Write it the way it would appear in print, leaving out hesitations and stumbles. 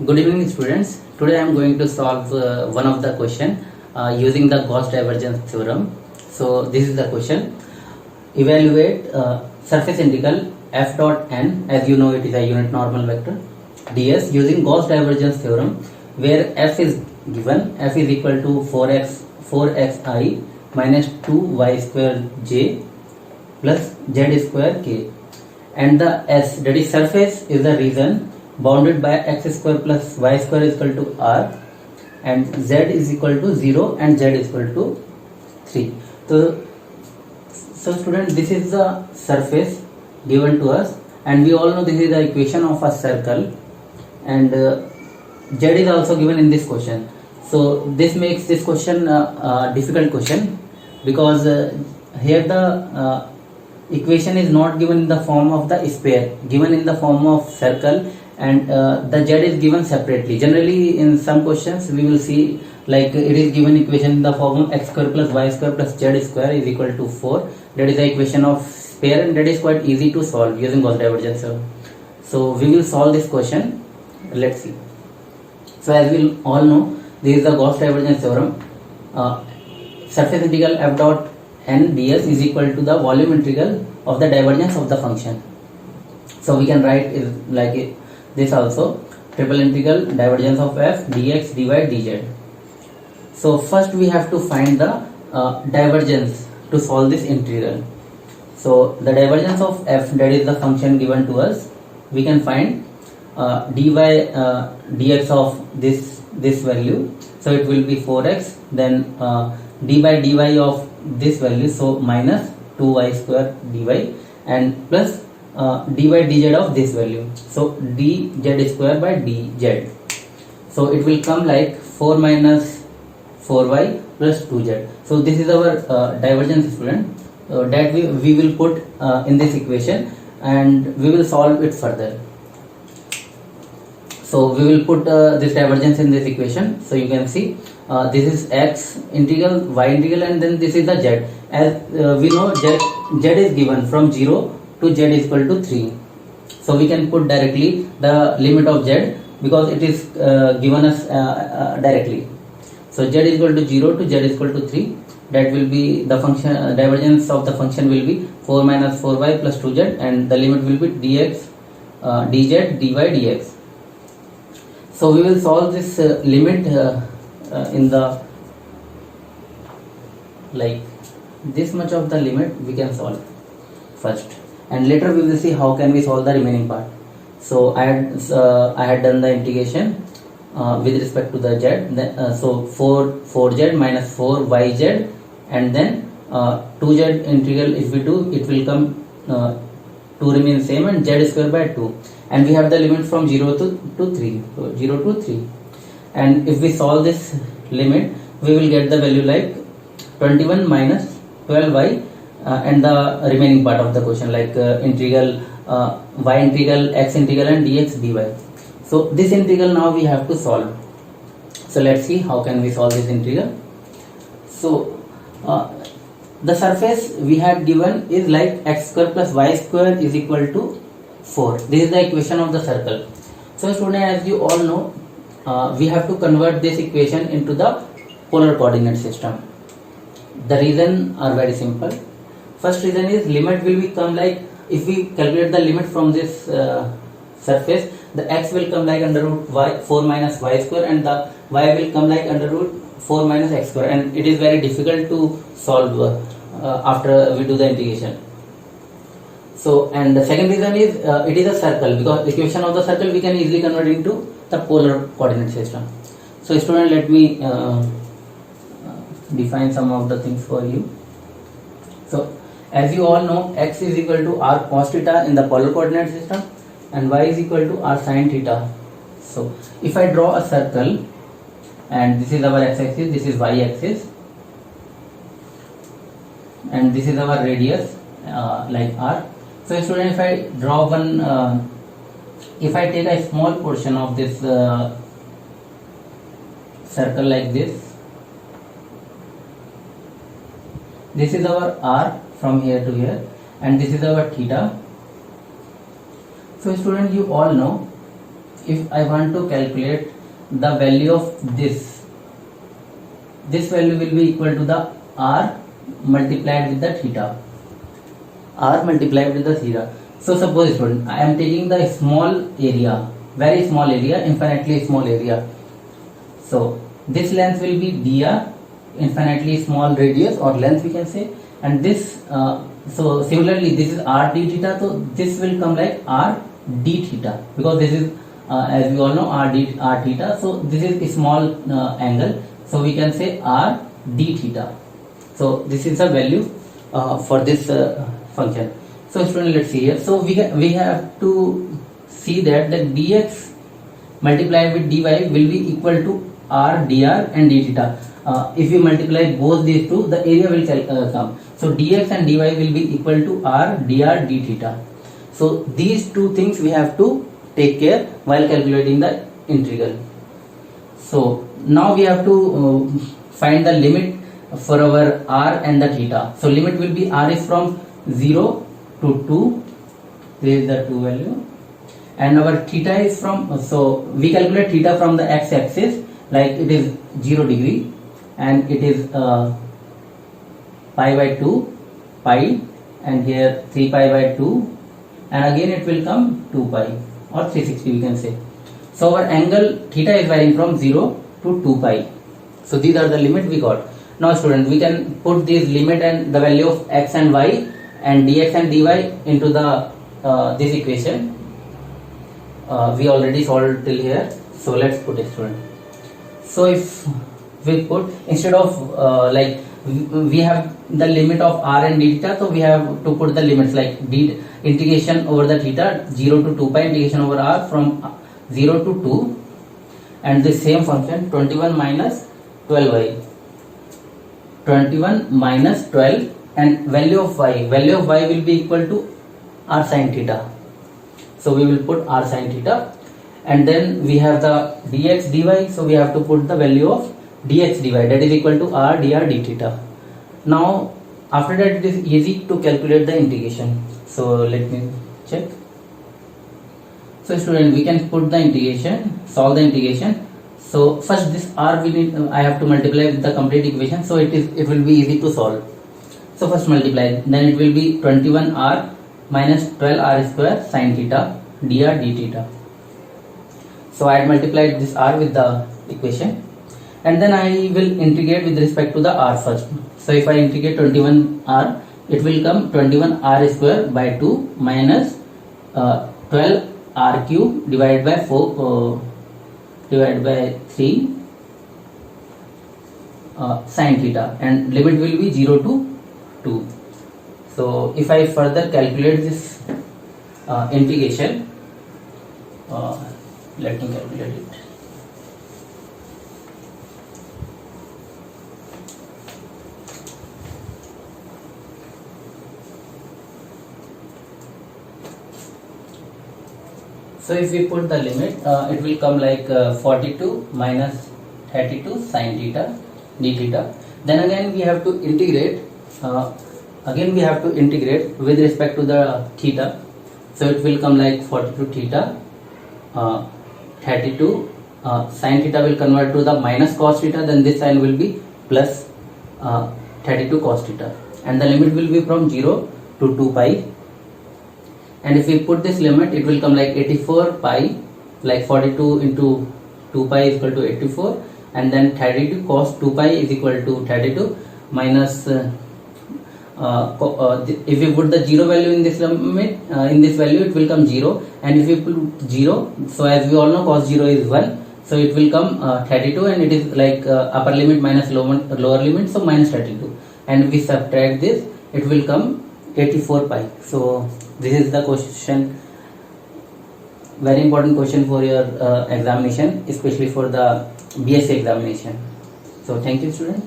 Good evening, students. Today I am going to solve one of the question using the Gauss divergence theorem. So this is the question. Evaluate surface integral f dot n, as you know it is a unit normal vector, ds using Gauss divergence theorem, where f is given. F is equal to 4xi minus 2y square j plus z square k, and the s, that is surface, is the region bounded by x square plus y square is equal to r, and z is equal to 0 and z is equal to 3. So student, this is the surface given to us, and we all know this is the equation of a circle, and z is also given in this question. So this makes this question a difficult question, because here the equation is not given in the form of the sphere, given in the form of circle, and the z is given separately. Generally in some questions we will see like it is given equation in the form of x square plus y square plus z square is equal to 4. That is the equation of sphere, and that is quite easy to solve using Gauss divergence theorem. So we will solve this question. Let's see. So as we all know, this is the Gauss divergence theorem. Surface integral f dot n ds is equal to the volume integral of the divergence of the function. So we can write it like this also: triple integral divergence of f dx dy dz. So first we have to find the divergence to solve this integral. So the divergence of f, that is the function given to us, we can find dy dx of this value. So it will be 4x, then d by dy of this value, so minus 2y square dy, and plus d by dz of this value, so dz square by dz. So it will come like 4 minus 4y plus 2z. So this is our divergence, student, that we will put in this equation, and we will solve it further. So we will put this divergence in this equation. So you can see this is x integral, y integral, and then this is the z. As we know, z is given from 0 to z is equal to 3. So we can put directly the limit of z, because it is given us directly. So z is equal to 0 to z is equal to 3. That will be the function, divergence of the function will be 4 minus 4y plus 2z, and the limit will be dx dz dy dx. So we will solve this limit in the, like, this much of the limit we can solve first, and later we will see how can we solve the remaining part. So I had done the integration with respect to the z. So 4z minus 4yz, and then 2z integral, if we do, it will come 2 remain same, and z square by 2, and we have the limit from 0 to 3, so 0 to 3. And if we solve this limit, we will get the value like 21 minus 12y, and the remaining part of the question, like integral y integral, x integral, and dx dy. So this integral now we have to solve. So let's see how can we solve this integral. So the surface we had given is like x square plus y square is equal to 4. This is the equation of the circle. So student, as you all know, we have to convert this equation into the polar coordinate system. The reason are very simple. First reason is limit will become like, if we calculate the limit from this surface, the x will come like under root y 4 minus y square, and the y will come like under root 4 minus x square, and it is very difficult to solve after we do the integration. So, and the second reason is it is a circle, because equation of the circle we can easily convert into the polar coordinate system. So student, let me define some of the things for you. So as you all know, x is equal to r cos theta in the polar coordinate system, and y is equal to r sin theta. So if I draw a circle, and this is our x-axis, this is y-axis, and this is our radius like r. So student, if I draw one, if I take a small portion of this circle like this is our r from here to here, and this is our theta. So student, you all know if I want to calculate the value of this value will be equal to the r multiplied with the theta. R multiplied with the theta. So suppose student, I am taking the small area, very small area, infinitely small area. So this length will be dr, infinitely small radius or length we can say, and this so similarly this is r d theta, so this will come like r d theta, because this is as we all know r theta, so this is a small angle, so we can say r d theta. So this is the value for this function. So student, let's see here. So we have to see that the dx multiplied with dy will be equal to r dr and d theta. If we multiply both these two, the area will come. So dx and dy will be equal to r dr d theta. So these two things we have to take care while calculating the integral. So now we have to find the limit for our r and the theta. So limit will be r is from 0 to 2. This is the 2 value, and our theta is from, so we calculate theta from the x axis, like it is 0 degree and it is pi by 2 pi, and here 3 pi by 2, and again it will come 2 pi or 360 we can say. So our angle theta is varying from 0 to 2 pi. So these are the limit we got. Now student, we can put this limit and the value of x and y and dx and dy into the this equation. We already solved till here, so let's put it, student. So if we put, instead of like we have the limit of r and d theta, so we have to put the limits like d integration over the theta 0 to 2 pi integration over r from 0 to 2, and the same function 21 minus 12y, 21 minus 12, and value of y will be equal to r sin theta. So we will put r sin theta, and then we have the dx dy, so we have to put the value of dx dy, that is equal to r dr d theta. Now after that it is easy to calculate the integration. So let me check. So student, we can put the integration, solve the integration. So first this r we need, I have to multiply with the complete equation, so it will be easy to solve. So first multiply, then it will be 21r minus 12r square sin theta dr d theta. So I had multiplied this r with the equation, and then I will integrate with respect to the r first. So if I integrate 21r, it will come 21r square by 2 minus 12r cube divided by 4 divided by 3 sin theta, and limit will be 0 to 2. So if I further calculate this integration, let me calculate it. So if we put the limit, it will come like 42 minus 32 sin theta d theta. Then again we have to integrate. With respect to the theta. So it will come like 42 theta, 32 sin theta will convert to the minus cos theta, then this sign will be plus 32 cos theta, and the limit will be from 0 to 2 pi. And if we put this limit, it will come like 84 pi, like 42 into 2 pi is equal to 84, and then 32 cos 2 pi is equal to 32 minus if we put the 0 value in this limit, in this value it will come 0, and if we put 0, so as we all know cos 0 is 1, so it will come 32, and it is like upper limit minus lower limit, so minus 32, and if we subtract this, it will come 84 pi. So this is the question, very important question for your examination, especially for the BSc examination. So thank you, student.